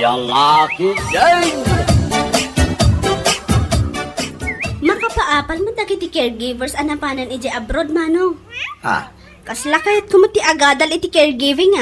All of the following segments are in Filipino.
lalaki din. Makapaapal mo dagiti caregivers anapanan iti abroad, manong. Ha? Kasla kayat kumuti agadal iti caregiving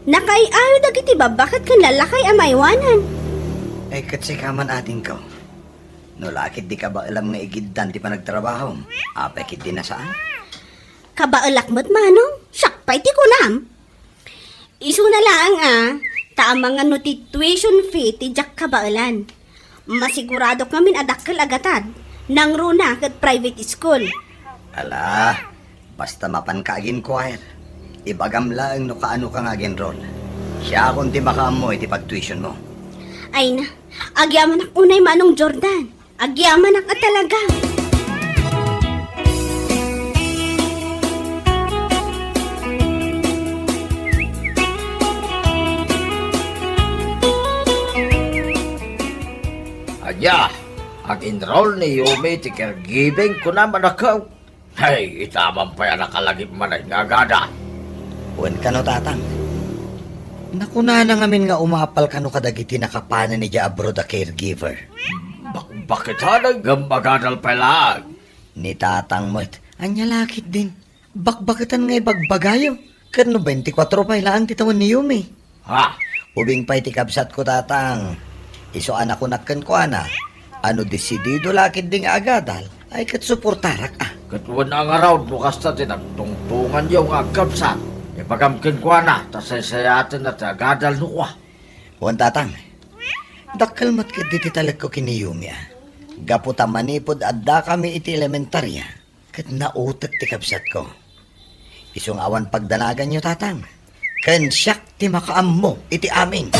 Nakaiayo dagiti ba, bakit kan lalakay amaywanan? Ay katsi ka man ating ko. No lakit di ka ba alam nga igiddan ti panagtrabaho? Apay kit di na saan? Kabaelak mo't manong, sakpay ti kunam. Isu na lang taamang ano ti tuition fee ti jak kabaelan. Masigurado kamin adakkel agatad, nang runa kat private school. Ala, basta mapan ka agin choir. Ibagam lang no kaano ka nga genrol. Siya kung ti makaamoy ti pag-tuition mo. Ay na, agyaman ak unay manong Jordan. Agyaman ak talaga. Anya, ag-enroll ni Yumi ti caregiving ko naman ako. Hey, itaman pa yan nakalagip man ay ngagada. Uwan ka no tatang. Nakuna na ngamin nga umapal ka no kadagiti nakapanan ni abroad a caregiver. Bakit hanang gambagadal pa lang? Ni tatang mo't, anya lakit din. Bakbakitan nga ibagbagayo. Kano 24 pa ilaan titawan ni Yumi. Ha? Ubing pa'y tikabsat ko tatang. Iso anak ko nakkan ko ana. Ano desidido lakit ding agadal ay katsuportarak Katuwan na nga raw bukas na tinagtungtungan yung agkapsat. Ipagamkin ko na, tasaysayatin na tagadal nukwa. Huwag tatang, dakal mat diti talag ko kiniyumi Gaputa manipod adda kami iti elementarya, kat nautat ti kapsat ko. Isong awan pagdanagan nyo tatang, kan siyak ti makaam mo iti amin.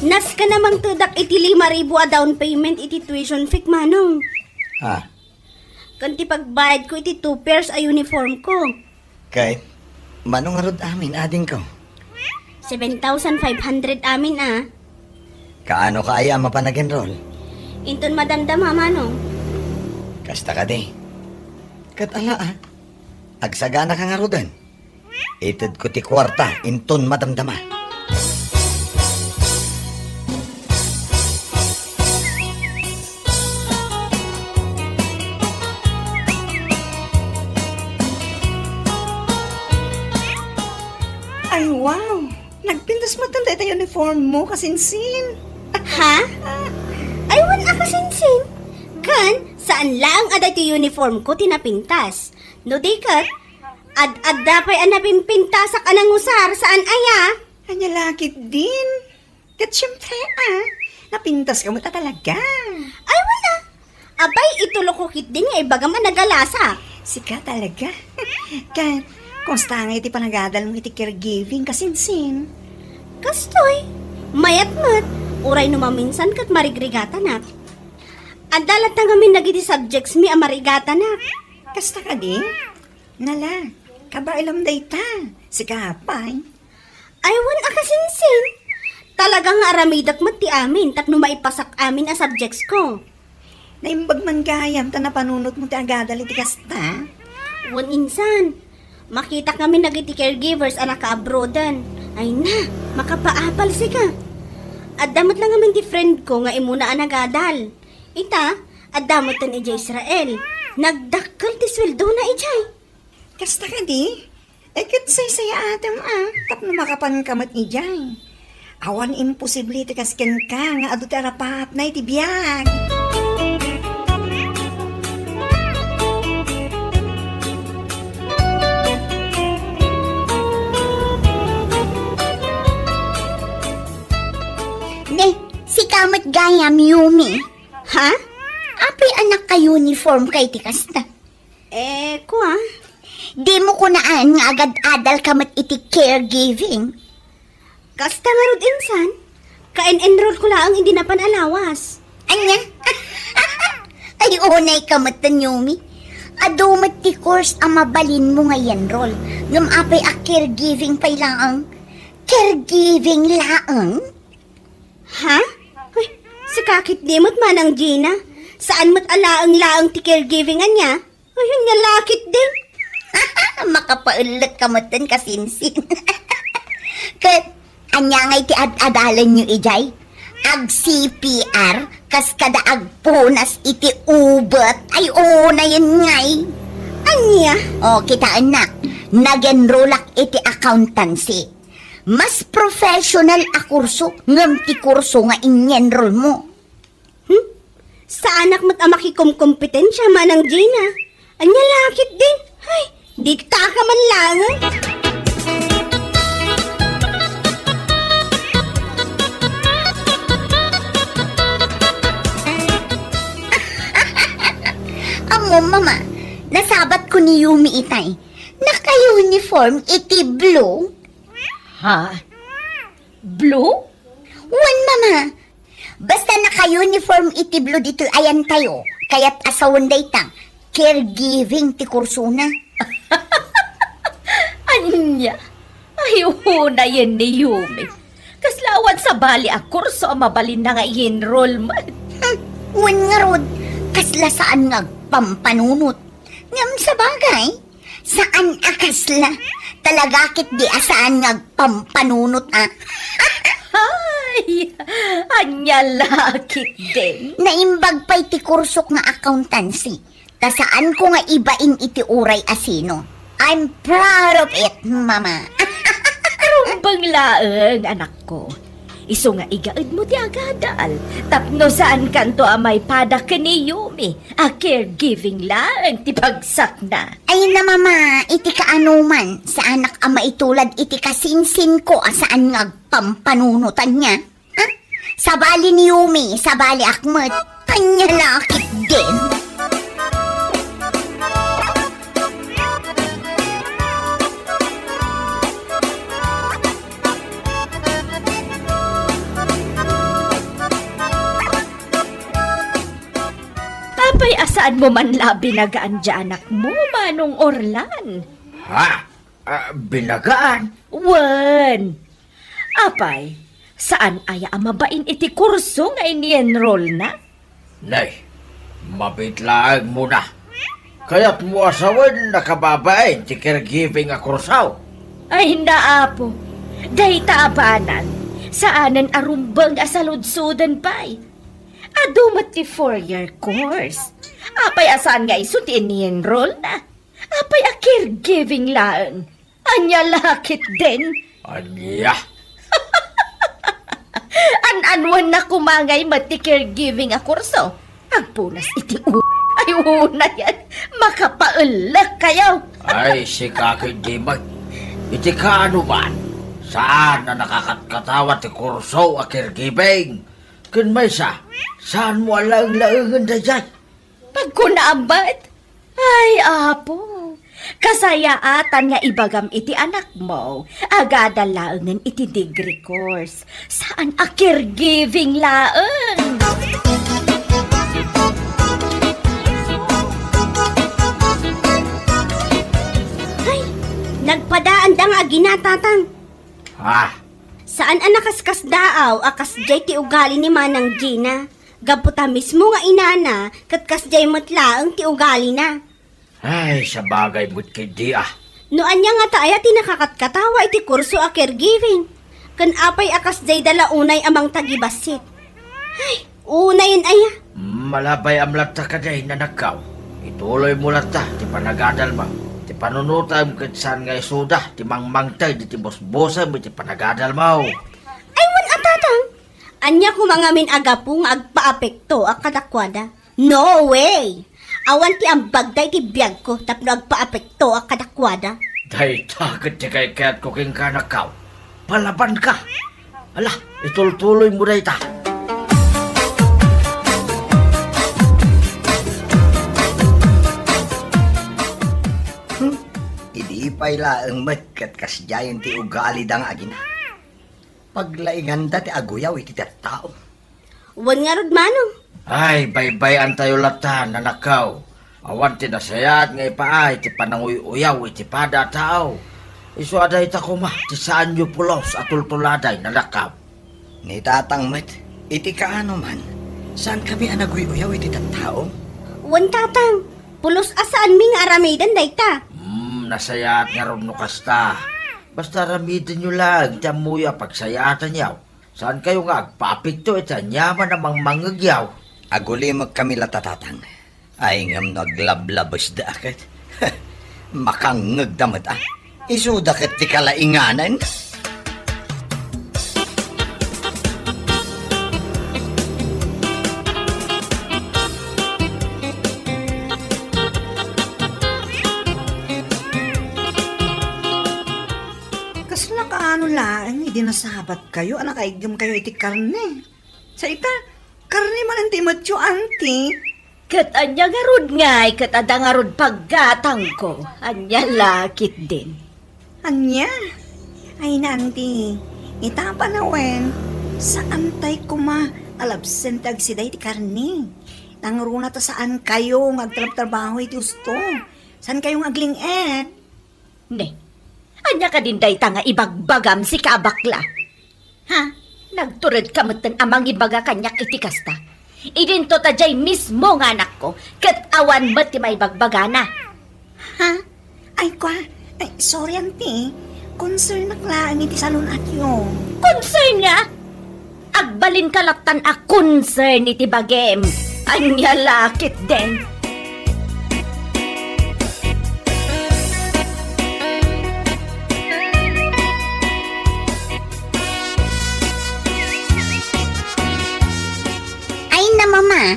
Nas ka namang tudak iti 5,000 a down payment iti tuition fee, manong. Ha? Kanti pagbayad ko iti 2 pairs a uniform ko. Kay, manong arod amin ading ko. 7,500 amin Kaano kaya mapanag-enroll? Inton madamdama, manong. Kasta ka di. Kat ala agsagana ka nga rodan. Ited ko ti kwarta, inton madamdama. Ay, wow! Nagpintas mo tanda ito uniform mo, kasinsin. Ha? Aywan ako sinsin. Kan, saan lang aday ti uniform ko tinapintas. No dikat, ad-adda pa'y anapimpintasak anang usar saan aya. Anya lakit din. Kat syempre, napintas ka mo ta talaga. Ay wala. Abay, itulo ko kit din nga ibagaman nagalasa. Sika talaga. Kat, konsta nga iti panagadal mo iti caregiving, kasinsin. Kastoy, mayat-mat, uray numaminsan kat marigrigata na. Adalat na ngamin nagiti subjects mi amarigata na. Kasta ka din? Nala, kabailam day ta. Sika apay. Aywan akasinsin. Talagang aramidak mat ti amin, tapno maipasak amin a subjects ko. Naimbag man gayam ta na panunot mo ti agadal iti kasta. Wan insan, makita kami nagiti caregivers anak ka-abroadan. Ay na, makapaapal sika. Adamot lang naman ti friend ko nga imuna anagadal. Ita, adamot tan ijay Israel. Nagdakkel ti sweldo na ijay. Kasta ka di? Ay kat say-saya atem tapno makapan kamat ijay. Awan imposible ti kasken ka nga adu ti arapat na iti biyag. Si kamat gayam Yumi. Ha? Apay anak ka uniform kay ti kasta. Ko Di mo ko naan nga agad-adal kamat iti caregiving. Kasta nga rod insan. Kain-enroll ko lang hindi na panalawas. Anya? Ay unay kamat tan Yumi. Adumat ti course ang mabalin mo ngayon rol. Ngam apay a caregiving pay lang ang caregiving laang? Ha? Ay, sakakit dimot manang Gina. Saan mo't alaang-laang ti caregivingan niya? Ayun nga lakit din. Makapaulat ka matan kasinsin. Kat, anya ngay ti ad-adalan nyo ijay? Ag CPR, kas kada ag punas iti ubat. Ay, oo na yan ngay. Anya? O, kita anak, nag-enrollak iti accountancy. Mas professional a kurso, ngam ti kurso nga in-enroll mo. Sa anak mo't makikumkompetensya manang Gina. Anya lakit din. Ay, di ka man lang. Amo, mama, nasabat ko ni Yumi itay. Naka-uniform iti blue. Ha? Blue? Wan, mama. Basta naka-uniform iti blue dito ayan tayo. Kaya't asawan day tang caregiving ti kurso na. Anya? Ay, na yan ni Yumi. Kaslawan sa bali a kurso ang mabalin na nga i-enrollment. Wan nga rod, kasla saan nga pampanunot. Ngam sa bagay, saan akasla? Talaga kit di asaan nga pampanunot Ay, anya lakit din. Naimbag pa'y ti kursok nga accountancy. Ta saan ko nga ibain iti uray asino. I'm proud of it, mama. Rumbang laeng, anak ko. Iso nga igaid mo ti agadal. Tapno saan kanto amay pada ka ni Yumi. A caregiving laeng ti bagsak na. Ay na mama, iti kaanuman. Sa anak ama itulad iti kasinsin ko asaan nga pampanunutan niya. Ha? Sa bali ni Yumi, sa bali akmat. Kanya lakit din. Apay asaan mo man labi nagaan dyan anak mo, Manong Orlan? Ha? Binagaan? Wan! Apay, saan aya ang mabain iti kurso nga ini-enroll na? Nay, mabitlaag mo na. Kaya't mo asawan nakababain ti caregiving a kursaw. Ay naapo, dahi taabanan, saanan arumbang asaludsudan pa'y. Adumat ti 4-year course. Apay asaan nga iso ti ini-enroll na. Apay a caregiving laan. Anya lakit din. Anya? An-anwan na kumangay mati caregiving a kurso. Agpunas iti ay una yan. Makapaulak kayo. Ay, si Kaki Dimay. Iti kaano man? Saan na nakakatkatawa ti kurso a caregiving? Kun may saan mo alang-laangan na dyan? Pagkunaambat? Ay, apo. Kasayaatan nga ibagam iti anak mo. Agada laangan iti degree course. Saan a caregiving laang? Ay, nagpadaan da nga ginatatang. Ha? Saan ang nakaskas daaw akas jay ti ugali ni Manang Gina? Gaputa mismo nga inana, katkas jay matlaang ti ugali na. Ay, sa bagay mo't kindi No anya nga taaya ti nakakatkatawa iti kurso a caregiving. Kan apay akas jay dalaunay amang tagibasit. Ay, unayin aya. Malabay amlat ta kaday na nagkaw. Ituloy mo lang ta, ti panagadal mo. Ti panunutam kitsan nga isuda, ti mangmangtay, di ti bosbosa mo, ti panagadal mo. Ay, wan atatang. Anya ko mga min agapu nga agpaapekto a kadakwada. No way! Awan ti ang bagday ti biyag ko tapno agpaapekto a kadakwada. Day takot ti kay kaya't kuking ka nakaw. Palaban ka. Ala, itultuloy mo day ta. Idipay laang met kat kasjayan ti ugali dang agina. Paglaingan da ti aguyaw iti tao. Wan nga rod manong. Ay, baybay tayo latan na nakaw. Awan ti nasayat nga ipaay, ti pananguy-uyaw, iti pada tao. Isuaday ta ko ma, ti saan nyo pulos at tultuladay na lakaw. Ni tatang met, iti kaano man. Saan kami anaguyuyaw iti tattao? Wan tatang, pulos asaan mi nga aramidan dayta. Nasayat nga ron no kasta. Basta ramitin nyo lang, tiyamuya pagsayatan yaw. Saan kayo nga agpapigto ita, nyaman namang mangagyaw. Agulimag kami latatatang. Ay ngam naglablabas da akit. Makangagdamat ah. Isuda kat ti kalainganan. Kasla kaano lang, hindi nasabat kayo, anak kaigam kayo iti karne. Sa ita, karne man ang timatyo, auntie. Kat anya nga rod ngay, kat ada nga rod paggatang ko. Anya lakit din. Anya? Ay, nanti. Itapa na wen. Sa antay ko ma, alabsent ag siday ti karne. Nangruna ta saan kayo ngagtrabaho iti gusto. Saan kayong agling-et? Ne, anya ka din dayta nga ibagbagam si kabakla. Ha? Nagturad kamutan amang ibaga kanyak iti kasta. Idinto ta jay mismo nga anak ko, kat awan ba't ti may bagbagana. Ha? Ay, kwa. Ay, sorry, auntie. Concern naklaan iti salon at yung. Concern nga? Agbalin kalatan a concern iti bagem. Anya lakit din. Ay na mama,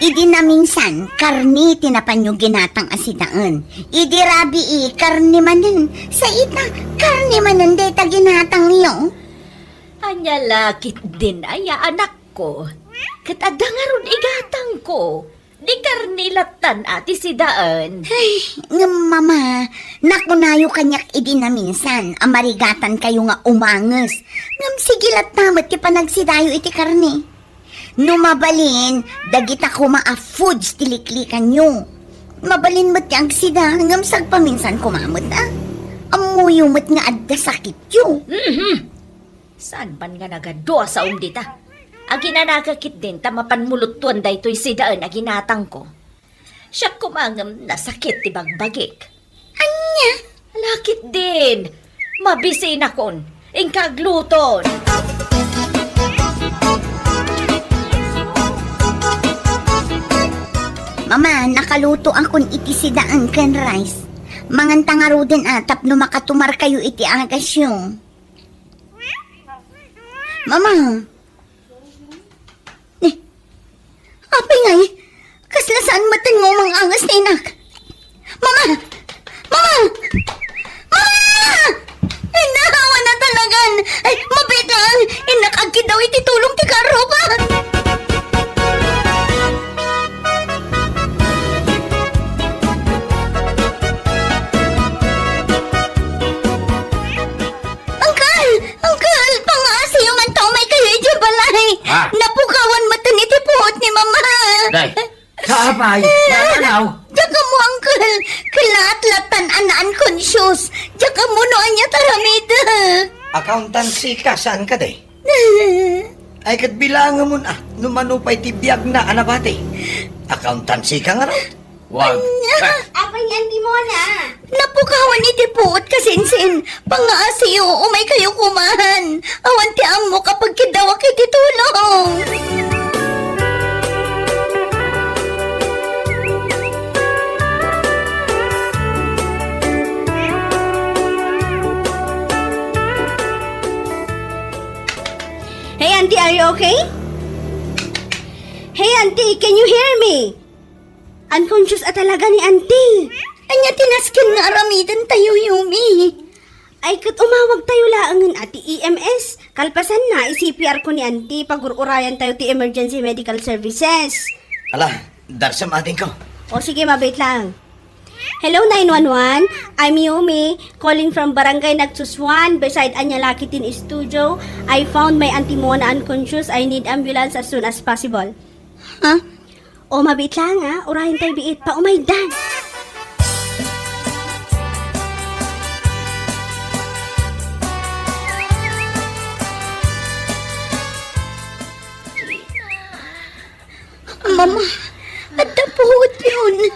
idi na minsan, karni tinapan yung ginatang asidaan. Idi rabi karni manin. Sa ita, karni manin deta ginatang yung. Anya lakit din aya anak ko. Kat ada nga ron igatang ko. Di karnilatan ati si daan. Ay, nga mama, nakunayo kanyak idi na minsan, amarigatan kayo nga umangas. Ngam sigilat namat ti panagsidayo iti karni. Numabalin, dagita ko maa-foods tiliklikan nyo. Mabalin mo't yang sida, ngam sagpaminsan kumamot ah. Amuyo mo't nga adda sakit yo. Saan ban nga nagadwa sa umdita? Agi na nagakit din, tamapan mulutuan da ito'y sidaan na ginatang ko. Siya kumangam nasakit ti bagbagik. Anya? Lakit din. Mabisin akon. Ingkagluton. Mama, nakaluto akon iti sidaan ken rice. Mangan tangaro din atap no makatumar kayo iti agasyo. Mama. Apay ngay, kasla saan matan mo mga angas na inak? Mama! Mama! Mama! Ay, nahawa na talagan! Ay, mabit lang! Inakagkid daw iti tulong ti karo pa! Uncle! Uncle! Pangasiyo man tao may kayo iti balay! Ha? Napukawan matan iti puot ni Mama! Day, kaabay, nananaw. Diyaga mo, Uncle! Kilaat-latan anaan conscious! Diyaga mo no anya taramida! Accountancy ka, saan ka de? Ay kat bilangan mo na, numanupay ti biyag na anabate. Accountancy ka nga ron. Wag. Apay yan di mo na. Napukawan iti puot kasinsin! Pangaasiyo, umay kayo kumahan! Awan ti amo kapag kidawak iti tulong! Hey, auntie, are you okay? Hey, auntie, can you hear me? Unconscious at talaga ni auntie. Anya tinaskin nga aramidan tayo, Yumi! Ay, kat umawag tayo laangan ati EMS. Kalpasan na, i-CPR ko ni auntie. Pag-urayan tayo ti emergency medical services. Ala, darsam ating ko. O sige, mabait lang. Hello, 911. I'm Yumi, calling from Barangay Nagsuswan, beside Anyalakitin Studio. I found my auntie Mona unconscious. I need ambulance as soon as possible. Ha? O, mabait lang ha. Urahin tayo biit pa. Oh my God. Mama, at dapat yun.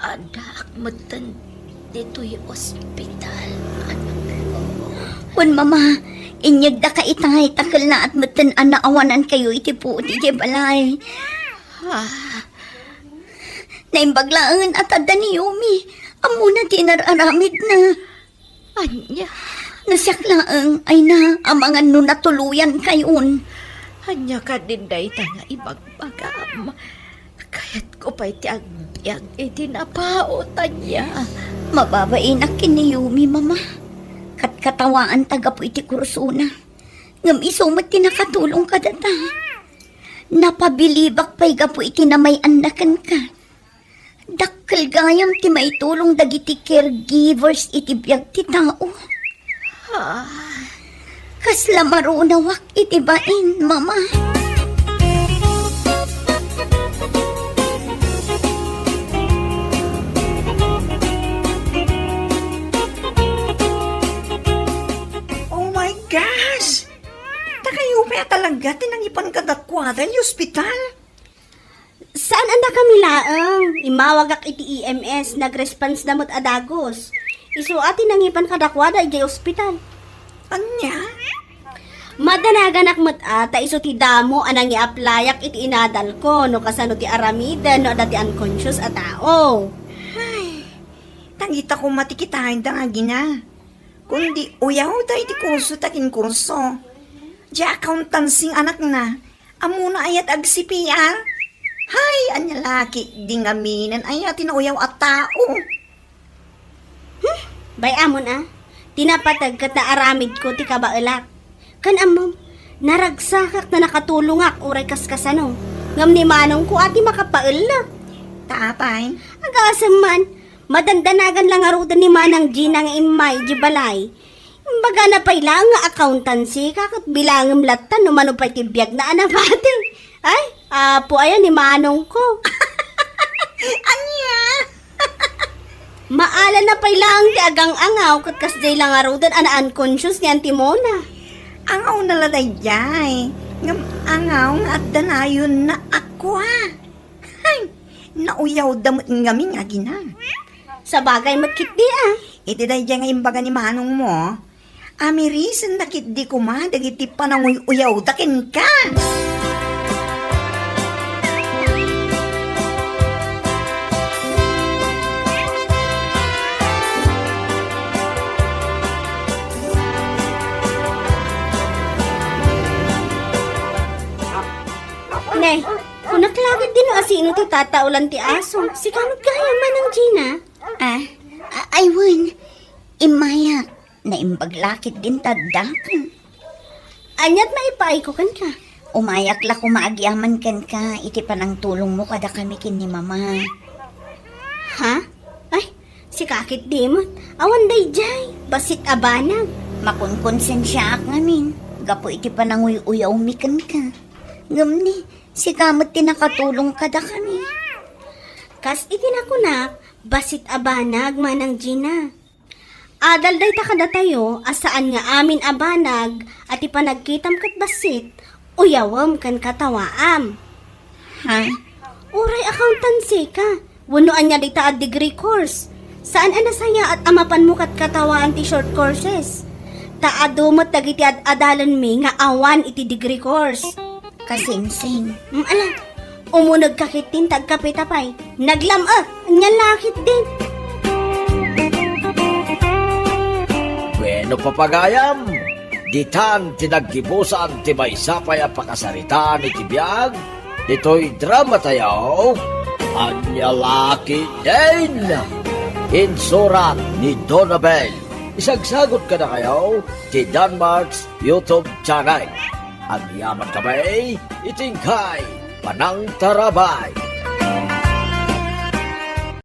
Anak mo tan dito'y ospital. Kun mama, inyag da ka itangay takal na at matan anaawanan kayo iti po iti balay. Naimbaglaan at adda ni Yumi. Amo na tinararamid na. Anya, Nasyaklaan ay na ang mga natuluyan kayon. anya ka din day nga ibagbagam. Kaya't ko pa iti agbyag iti napaotan niya. Mababain na kini Yumi, mama. Katkatawaan taga po iti kursuna. Ngam isumat tinakatulong ka data. Napabilibak pa'y gapo iti na may anakan ka. Dakkel gayam ti may tulong dagiti caregivers iti biyag ti tao. Kasla marunawak iti bain, mama. Oh my gosh! Takayo pa talaga tinangipan kadakwada yung ospital. Saan anda kami laang? Imawagak iti EMS, nag-response damot adagos. Isu ati nangipan kadakwada iti ospital. Anya? Madanagan akmat ata iso ti damo anang i-applyak iti inadal ko no kasano ti aramida no dati unconscious a tao. Tangita ko matikitahin da nga gina. Kundi uyaw da iti kurso takin kurso. Di accountancy anak na. Amuna ayat ag CPR. Hay, anya laki, di ngaminan ayat tinauyaw at tao. Bay amon tinapatag kat na aramid ko ti kabaelak. Kan amom, naragsakak na nakatulong ak uray kaskasano. Ngam ni manong ko ati makapaelak. Taapay. Agasam man, madandanagan lang arudan ni manang Gina nga imay di balay. Baga na pa'y lang nga accountancy kakat bilangam latan no mano pa'y tibiyag na anabate. Ay, apo ayan ni manong ko. Anya? Maala na pa'y lang ti agang angaw kat kasday lang arudan ana unconscious ni Antimona. Angaw na laday jay. Ngam angaw nga at danayon na ako Hay, nauyaw damot ngami nga gina. Sa bagay magkitdi Iti day nga imbaga ni manong mo. Ami reason nakit di kuma dagiti pananguy uyaw dakin ka. Nay, kung naklagad din o asino ti tataulan ti aso, si kamot kaya manang Gina. Aywan, imayak, na imbaglakit din tadak. Anyat maipaay ko kan ka. Umayak la kumaagyaman kan ka, iti panang tulong mo kada kami kin ni mama. Ha? Ay, si kakit di mo. Awan day jay, basit abanag. Makunkonsensya ak ngamin, gapo iti pananguy uyaw mikan ka. Ngamni, si kamot tinakatulong kada kami. Kas itinakunak, basit abanag manang Gina. Adal day takada tayo, asaan nga amin abanag, at ipanagkitam kat basit, uyawam kan katawaam. Ha? Uray accountancy ka, wanuan niya day taad degree course. Saan anasaya at amapan mo kat katawaan ti short courses? Taadumot dagiti at adalan mi nga awan iti degree course. Kasinsing. Ala, umunag kakit din tagkapitapay. Nyalakit din. Bueno papagayam, ditan tinaggibusan ti may sapay ang pakasarita ni Tibiyag, dito'y drama tayo, anyalaki din. Insurat ni Donabel, isagsagot ka na kayo ti Danmarks YouTube channel. Ang yaman kami, itingkay, panang tarabay.